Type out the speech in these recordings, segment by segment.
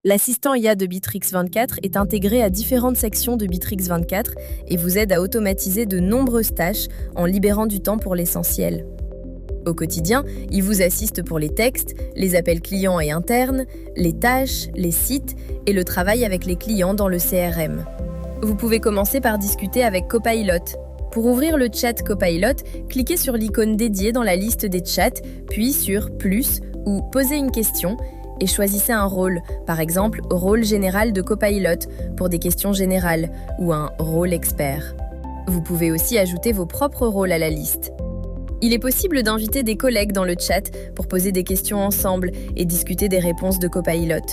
L'assistant IA de Bitrix24 est intégré à différentes sections de Bitrix24 et vous aide à automatiser de nombreuses tâches en libérant du temps pour l'essentiel. Au quotidien, il vous assiste pour les textes, les appels clients et internes, les tâches, les sites et le travail avec les clients dans le CRM. Vous pouvez commencer par discuter avec Copilot. Pour ouvrir le chat Copilot, cliquez sur l'icône dédiée dans la liste des chats, puis sur « Plus » ou « Poser une question » et choisissez un rôle, par exemple « Rôle général de Copilot » pour des questions générales ou un « Rôle expert ». Vous pouvez aussi ajouter vos propres rôles à la liste. Il est possible d'inviter des collègues dans le chat pour poser des questions ensemble et discuter des réponses de Copilot.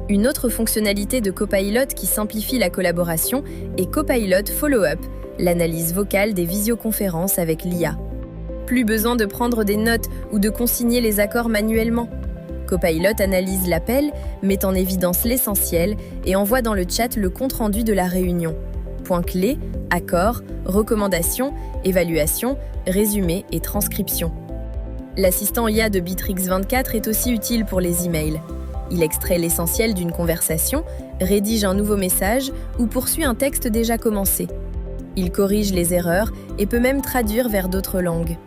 Une autre fonctionnalité de Copilot qui simplifie la collaboration est Copilot Follow-up, l'analyse vocale des visioconférences avec l'IA. Plus besoin de prendre des notes ou de consigner les accords manuellement. Copilot analyse l'appel, met en évidence l'essentiel et envoie dans le chat le compte-rendu de la réunion. Points clés, accords, recommandations, évaluation, résumé et transcription. L'assistant IA de Bitrix24 est aussi utile pour les emails. Il extrait l'essentiel d'une conversation, rédige un nouveau message ou poursuit un texte déjà commencé. Il corrige les erreurs et peut même traduire vers d'autres langues.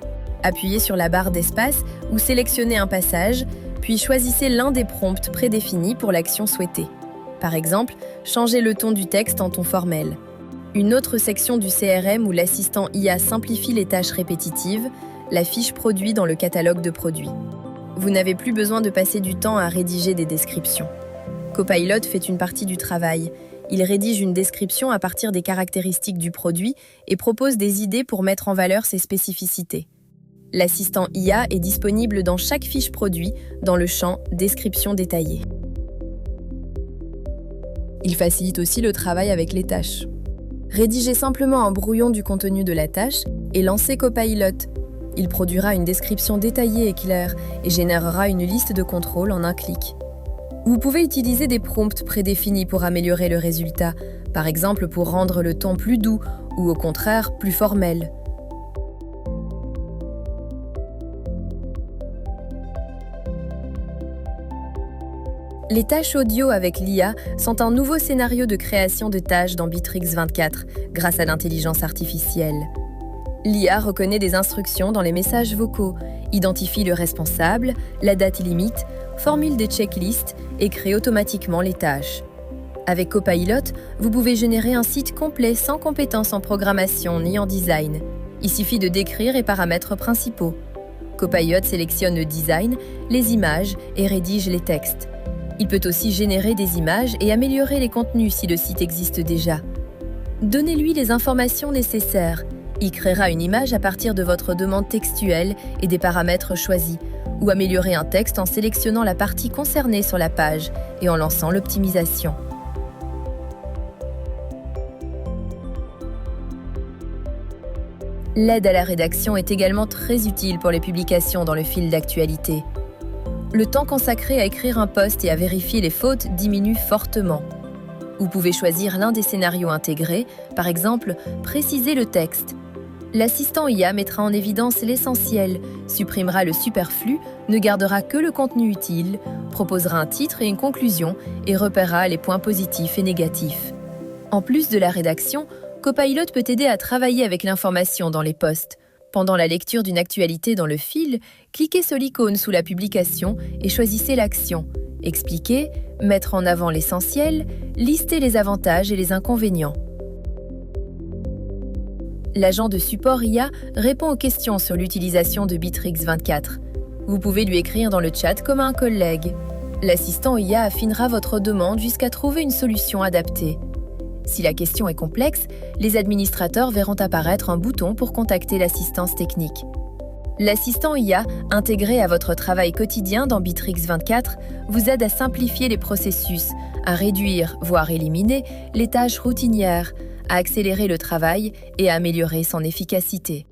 Appuyez sur la barre d'espace ou sélectionnez un passage, puis choisissez l'un des prompts prédéfinis pour l'action souhaitée. Par exemple, changez le ton du texte en ton formel. Une autre section du CRM où l'assistant IA simplifie les tâches répétitives, la fiche produit dans le catalogue de produits. Vous n'avez plus besoin de passer du temps à rédiger des descriptions. Copilot fait une partie du travail. Il rédige une description à partir des caractéristiques du produit et propose des idées pour mettre en valeur ses spécificités. L'assistant IA est disponible dans chaque fiche produit dans le champ « Description détaillée ». Il facilite aussi le travail avec les tâches. Rédigez simplement un brouillon du contenu de la tâche et lancez Copilot. Il produira une description détaillée et claire et générera une liste de contrôles en un clic. Vous pouvez utiliser des prompts prédéfinis pour améliorer le résultat, par exemple pour rendre le ton plus doux ou au contraire plus formel. Les tâches audio avec l'IA sont un nouveau scénario de création de tâches dans Bitrix24 grâce à l'intelligence artificielle. L'IA reconnaît des instructions dans les messages vocaux, identifie le responsable, la date limite, formule des checklists et crée automatiquement les tâches. Avec Copilot, vous pouvez générer un site complet sans compétences en programmation ni en design. Il suffit de décrire les paramètres principaux. Copilot sélectionne le design, les images et rédige les textes. Il peut aussi générer des images et améliorer les contenus si le site existe déjà. Donnez-lui les informations nécessaires. Il créera une image à partir de votre demande textuelle et des paramètres choisis, ou améliorer un texte en sélectionnant la partie concernée sur la page et en lançant l'optimisation. L'aide à la rédaction est également très utile pour les publications dans le fil d'actualité. Le temps consacré à écrire un post et à vérifier les fautes diminue fortement. Vous pouvez choisir l'un des scénarios intégrés, par exemple, préciser le texte. L'assistant IA mettra en évidence l'essentiel, supprimera le superflu, ne gardera que le contenu utile, proposera un titre et une conclusion et repérera les points positifs et négatifs. En plus de la rédaction, Copilot peut aider à travailler avec l'information dans les posts. Pendant la lecture d'une actualité dans le fil, cliquez sur l'icône sous la publication et choisissez l'action. Expliquer, mettre en avant l'essentiel, lister les avantages et les inconvénients. L'agent de support IA répond aux questions sur l'utilisation de Bitrix24. Vous pouvez lui écrire dans le chat comme un collègue. L'assistant IA affinera votre demande jusqu'à trouver une solution adaptée. Si la question est complexe, les administrateurs verront apparaître un bouton pour contacter l'assistance technique. L'assistant IA, intégré à votre travail quotidien dans Bitrix24, vous aide à simplifier les processus, à réduire, voire éliminer, les tâches routinières, à accélérer le travail et à améliorer son efficacité.